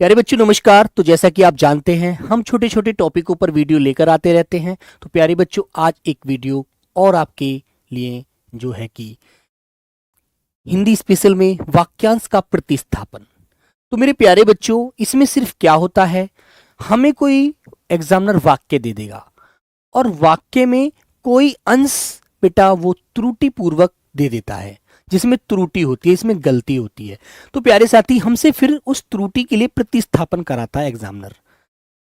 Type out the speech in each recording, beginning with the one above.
प्यारे बच्चों नमस्कार। तो जैसा कि आप जानते हैं हम छोटे छोटे टॉपिकों पर वीडियो लेकर आते रहते हैं। तो प्यारे बच्चों आज एक वीडियो और आपके लिए जो है कि हिंदी स्पेशल में वाक्यांश का प्रतिस्थापन। तो मेरे प्यारे बच्चों इसमें सिर्फ क्या होता है, हमें कोई एग्जामिनर वाक्य दे देगा और वाक्य में कोई अंश बेटा वो त्रुटि पूर्वक दे देता है, जिसमें त्रुटि होती है, इसमें गलती होती है। तो प्यारे साथी हमसे फिर उस त्रुटि के लिए प्रतिस्थापन कराता है एग्जामिनर।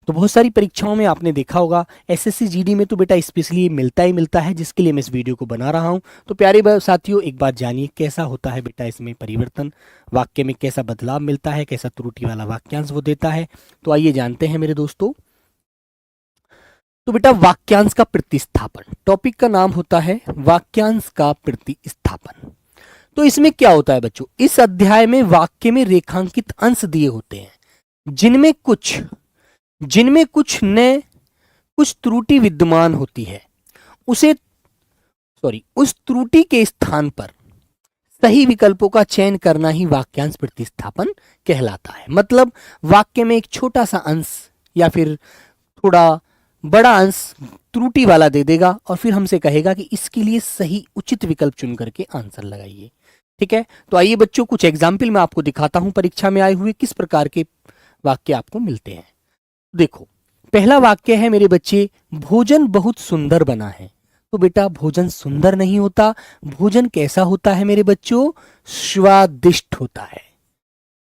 तो बहुत सारी परीक्षाओं में आपने देखा होगा, एसएससी जीडी में तो बेटा स्पेशली ये मिलता ही मिलता है, जिसके लिए मैं इस वीडियो को बना रहा हूं। तो प्यारे साथियों एक बात जानिए कैसा होता है बेटा इसमें परिवर्तन, वाक्य में कैसा बदलाव मिलता है, कैसा त्रुटि वाला वाक्यांश वो देता है। तो आइए जानते हैं मेरे दोस्तों। तो बेटा वाक्यांश का प्रतिस्थापन टॉपिक का नाम होता है, वाक्यांश का प्रतिस्थापन। तो इसमें क्या होता है बच्चों, इस अध्याय में वाक्य में रेखांकित अंश दिए होते हैं, जिनमें कुछ न कुछ त्रुटि विद्यमान होती है। उस त्रुटि के स्थान पर सही विकल्पों का चयन करना ही वाक्यांश प्रतिस्थापन कहलाता है। मतलब वाक्य में एक छोटा सा अंश या फिर थोड़ा बड़ा अंश त्रुटि वाला दे देगा और फिर हमसे कहेगा कि इसके लिए सही उचित विकल्प चुन करके आंसर लगाइए। ठीक है, तो आइए बच्चों कुछ एग्जाम्पल मैं आपको दिखाता हूं परीक्षा में आए हुए किस प्रकार के वाक्य आपको मिलते हैं। देखो पहला वाक्य है मेरे बच्चे, भोजन बहुत सुंदर बना है। तो बेटा भोजन सुंदर नहीं होता, भोजन कैसा होता है मेरे बच्चों, स्वादिष्ट होता है।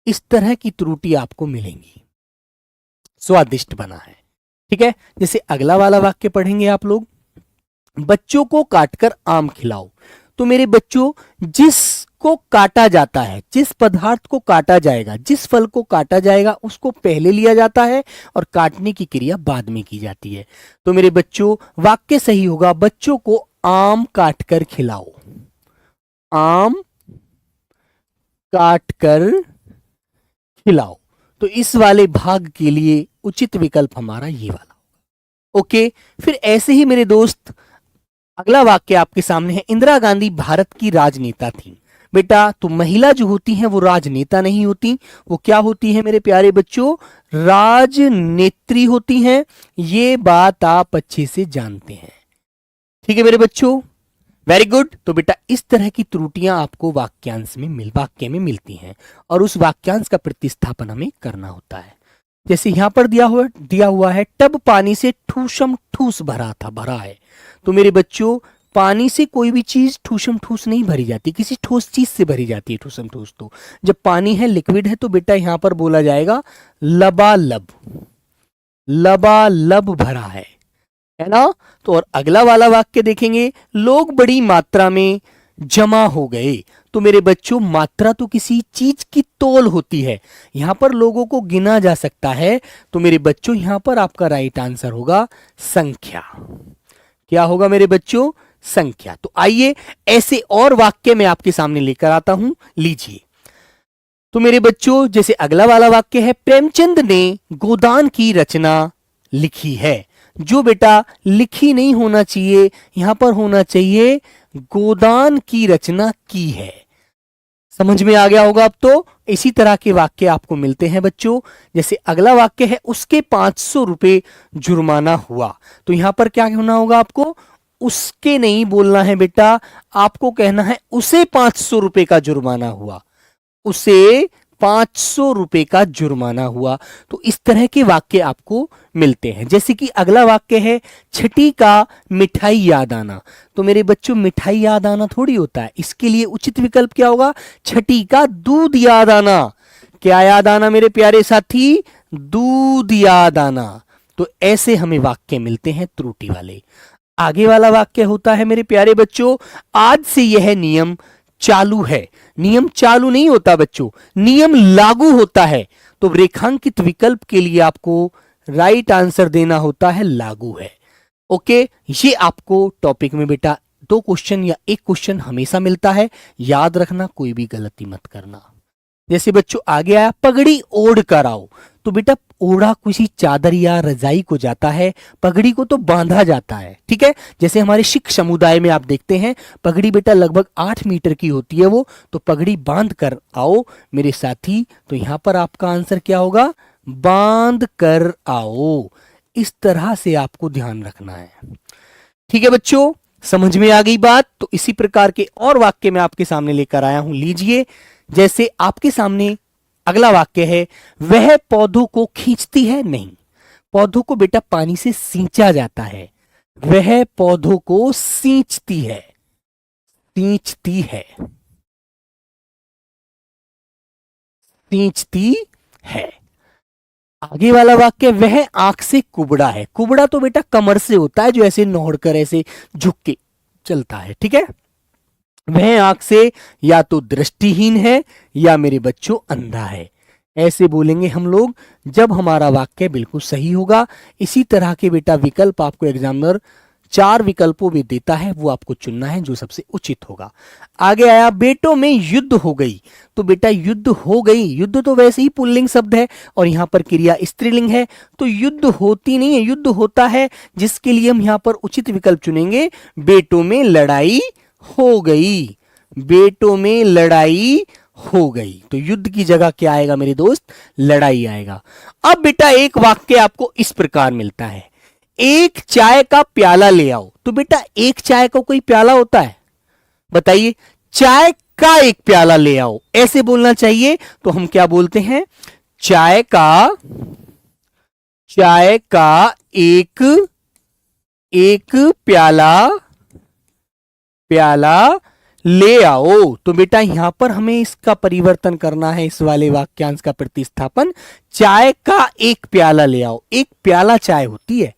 इस तरह की त्रुटि आपको मिलेंगी, स्वादिष्ट बना है। ठीक है, जैसे अगला वाला वाक्य पढ़ेंगे आप लोग, बच्चों को काटकर आम खिलाओ। तो मेरे बच्चों जिसको काटा जाता है, जिस पदार्थ को काटा जाएगा, जिस फल को काटा जाएगा उसको पहले लिया जाता है और काटने की क्रिया बाद में की जाती है। तो मेरे बच्चों वाक्य सही होगा, बच्चों को आम काटकर खिलाओ। आम काटकर खिलाओ। तो इस वाले भाग के लिए उचित विकल्प हमारा ये वाला होगा। ओके, फिर ऐसे ही मेरे दोस्त अगला वाक्य आपके सामने है, इंदिरा गांधी भारत की राजनेता थी। बेटा तो महिला जो होती हैं वो राजनेता नहीं होती, वो क्या होती है मेरे प्यारे बच्चों, राजनेत्री होती हैं। ये बात आप अच्छे से जानते हैं। ठीक है मेरे बच्चों, वेरी गुड। तो बेटा इस तरह की त्रुटियां आपको वाक्य में मिलती हैं और उस वाक्यांश का प्रतिस्थापन हमें करना होता है। जैसे यहां पर दिया हुआ है, टब पानी से ठूसम ठूस भरा है। तो मेरे बच्चों पानी से कोई भी चीज ठूसम ठूस नहीं भरी जाती, किसी ठोस चीज से भरी जाती है ठूसम ठूस। तो जब पानी है, लिक्विड है, तो बेटा यहां पर बोला जाएगा लबालब, लबालब भरा है ना। तो और अगला वाला वाक्य देखेंगे, लोग बड़ी मात्रा में जमा हो गए। तो मेरे बच्चों मात्रा तो किसी चीज की तौल होती है, यहां पर लोगों को गिना जा सकता है। तो मेरे बच्चों यहां पर आपका राइट आंसर होगा संख्या। क्या होगा मेरे बच्चों, संख्या। तो आइए ऐसे और वाक्य मैं आपके सामने लेकर आता हूं, लीजिए। तो मेरे बच्चों जैसे अगला वाला वाक्य है, प्रेमचंद ने गोदान की रचना लिखी है। जो बेटा लिखी नहीं होना चाहिए, यहां पर होना चाहिए गोदान की रचना की है। समझ में आ गया होगा अब। तो इसी तरह के वाक्य आपको मिलते हैं बच्चों। जैसे अगला वाक्य है, उसके 500 रुपए जुर्माना हुआ। तो यहां पर क्या होना होगा आपको, उसके नहीं बोलना है बेटा, आपको कहना है उसे 500 रुपए का जुर्माना हुआ, उसे 500 रुपए का जुर्माना हुआ। तो इस तरह के वाक्य आपको मिलते हैं। जैसे कि अगला वाक्य है, छठी का मिठाई याद आना। तो मेरे बच्चों मिठाई याद आना थोड़ी होता है, इसके लिए उचित विकल्प क्या होगा, छठी का दूध याद आना। क्या याद आना मेरे प्यारे साथी, दूध याद आना। तो ऐसे हमें वाक्य मिलते हैं त्रुटि वाले। आगे वाला वाक्य होता है मेरे प्यारे बच्चों, आज से यह नियम चालू है। नियम चालू नहीं होता बच्चों, नियम लागू होता है। तो रेखांकित विकल्प के लिए आपको राइट आंसर देना होता है लागू है। ओके, ये आपको टॉपिक में बेटा 2 क्वेश्चन या 1 क्वेश्चन हमेशा मिलता है, याद रखना, कोई भी गलती मत करना। जैसे बच्चों आगे आया, पगड़ी ओढ़ कर आओ। तो बेटा ओढ़ा किसी चादर या रजाई को जाता है, पगड़ी को तो बांधा जाता है। ठीक है, जैसे हमारे सिख समुदाय में आप देखते हैं पगड़ी बेटा लगभग 8 मीटर की होती है वो, तो पगड़ी बांध कर आओ मेरे साथी। तो यहां पर आपका आंसर क्या होगा, बांध कर आओ। इस तरह से आपको ध्यान रखना है। ठीक है बच्चों, समझ में आ गई बात? तो इसी प्रकार के और वाक्य मैं आपके सामने लेकर आया हूं, लीजिए। जैसे आपके सामने अगला वाक्य है, वह पौधों को खींचती है नहीं। पौधों को बेटा पानी से सींचा जाता है, वह पौधों को सींचती है, सींचती है, सींचती है। आगे वाला वाक्य, वह आंख से कुबड़ा है। कुबड़ा तो बेटा कमर से होता है, जो ऐसे नोड़कर ऐसे झुक के चलता है। ठीक है, वह आंख से या तो दृष्टिहीन है या मेरे बच्चों अंधा है। ऐसे बोलेंगे हम लोग जब हमारा वाक्य बिल्कुल सही होगा। इसी तरह के बेटा विकल्प आपको एग्जामिनर 4 विकल्पों में देता है, वो आपको चुनना है जो सबसे उचित होगा। आगे आया, बेटों में युद्ध हो गई। तो बेटा युद्ध हो गई, युद्ध तो वैसे ही पुल्लिंग शब्द है और यहां पर क्रिया स्त्रीलिंग है, तो युद्ध होती नहीं है, युद्ध होता है, जिसके लिए हम यहां पर उचित विकल्प चुनेंगे, बेटों में लड़ाई हो गई। बेटों में लड़ाई हो गई, तो युद्ध की जगह क्या आएगा मेरे दोस्त? लड़ाई आएगा। अब बेटा एक वाक्य आपको इस प्रकार मिलता है, एक चाय का प्याला ले आओ। तो बेटा एक चाय का कोई प्याला होता है? बताइए, चाय का एक प्याला ले आओ, ऐसे बोलना चाहिए। तो हम क्या बोलते हैं? चाय का एक प्याला ले आओ। तो बेटा यहां पर हमें इसका परिवर्तन करना है, इस वाले वाक्यांश का प्रतिस्थापन। चाय का एक प्याला ले आओ, एक प्याला चाय होती है,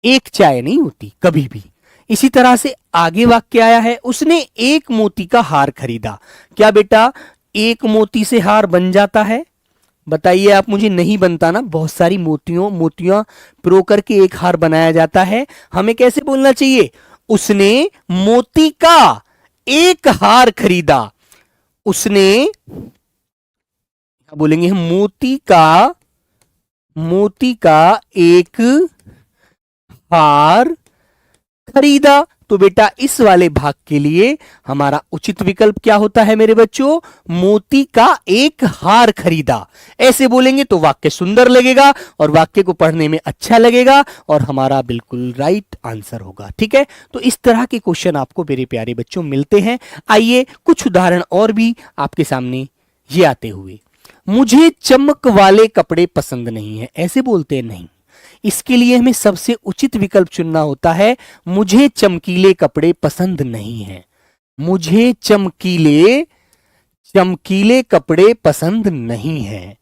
एक चाय नहीं होती कभी भी। इसी तरह से आगे वाक्य आया है, उसने एक मोती का हार खरीदा। क्या बेटा एक मोती से हार बन जाता है? बताइए आप मुझे। नहीं बनता ना, बहुत सारी मोतियां प्रो करके एक हार बनाया जाता है। हमें कैसे बोलना चाहिए? उसने मोती का एक हार खरीदा। उसने, बोलेंगे हम, मोती का एक हार खरीदा। तो बेटा इस वाले भाग के लिए हमारा उचित विकल्प क्या होता है मेरे बच्चों? मोती का एक हार खरीदा। ऐसे बोलेंगे तो वाक्य सुंदर लगेगा और वाक्य को पढ़ने में अच्छा लगेगा और हमारा बिल्कुल राइट आंसर होगा। ठीक है, तो इस तरह के क्वेश्चन आपको मेरे प्यारे बच्चों मिलते हैं। आइए कुछ उदाहरण और भी आपके सामने ये आते हुए, मुझे चमक वाले कपड़े पसंद नहीं है, ऐसे बोलते हैं नहीं। इसके लिए हमें सबसे उचित विकल्प चुनना होता है, मुझे चमकीले कपड़े पसंद नहीं हैं। मुझे चमकीले कपड़े पसंद नहीं हैं।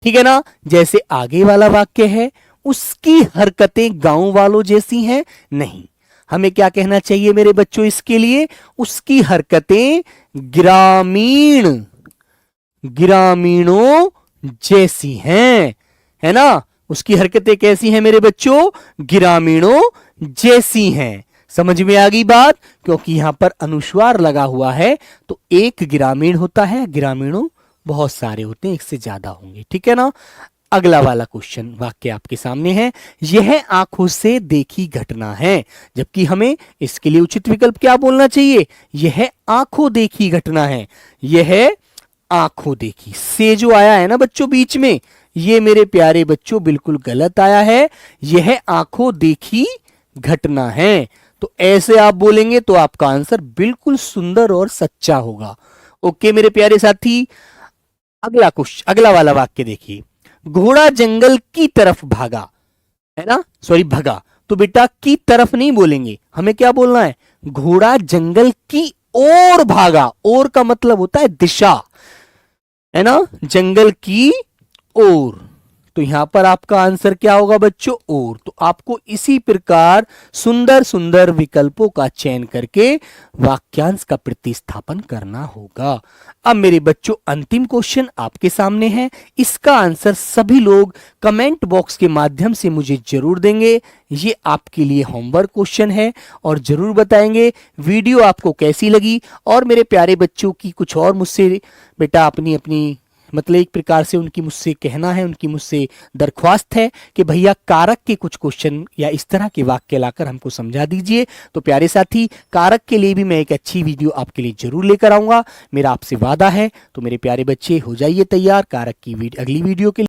ठीक है ना? जैसे आगे वाला वाक्य है, उसकी हरकतें गांव वालों जैसी हैं नहीं। हमें क्या कहना चाहिए मेरे बच्चों इसके लिए? उसकी हरकतें ग्रामीणों जैसी हैं, है ना? उसकी हरकतें कैसी हैं मेरे बच्चों? ग्रामीणों जैसी हैं। समझ में आ गई बात? क्योंकि यहां पर अनुस्वार लगा हुआ है, तो एक ग्रामीण होता है, ग्रामीणों बहुत सारे होते हैं, एक से ज्यादा होंगे। ठीक है ना? अगला वाला क्वेश्चन वाक्य आपके सामने है, यह आंखों से देखी घटना है। जबकि हमें इसके लिए उचित विकल्प क्या बोलना चाहिए? यह आंखों देखी घटना है। यह आंखों देखी से जो आया है ना बच्चों बीच में, ये मेरे प्यारे बच्चों बिल्कुल गलत आया है। यह आंखों देखी घटना है। तो ऐसे आप बोलेंगे तो आपका आंसर बिल्कुल सुंदर और सच्चा होगा। ओके मेरे प्यारे साथी, अगला वाला वाक्य देखिए, घोड़ा जंगल की तरफ भागा, है ना? सॉरी, भगा। तो बेटा की तरफ नहीं बोलेंगे, हमें क्या बोलना है? घोड़ा जंगल की ओर भागा। ओर का मतलब होता है दिशा, है ना? जंगल की ओर। तो यहां पर आपका आंसर क्या होगा बच्चों? ओर। तो आपको इसी प्रकार सुंदर सुंदर विकल्पों का चयन करके वाक्यांश का प्रतिस्थापन करना होगा। अब मेरे बच्चों अंतिम क्वेश्चन आपके सामने है। इसका आंसर सभी लोग कमेंट बॉक्स के माध्यम से मुझे जरूर देंगे। ये आपके लिए होमवर्क क्वेश्चन है और जरूर बताएंगे वीडियो आपको कैसी लगी। और मेरे प्यारे बच्चों की कुछ और मुझसे बेटा अपनी मतलब एक प्रकार से उनकी मुझसे कहना है, उनकी मुझसे दरख्वास्त है कि भैया कारक के कुछ क्वेश्चन या इस तरह के वाक्य लाकर हमको समझा दीजिए। तो प्यारे साथी, कारक के लिए भी मैं एक अच्छी वीडियो आपके लिए जरूर लेकर आऊंगा, मेरा आपसे वादा है। तो मेरे प्यारे बच्चे हो जाइए तैयार कारक की अगली वीडियो के लिए।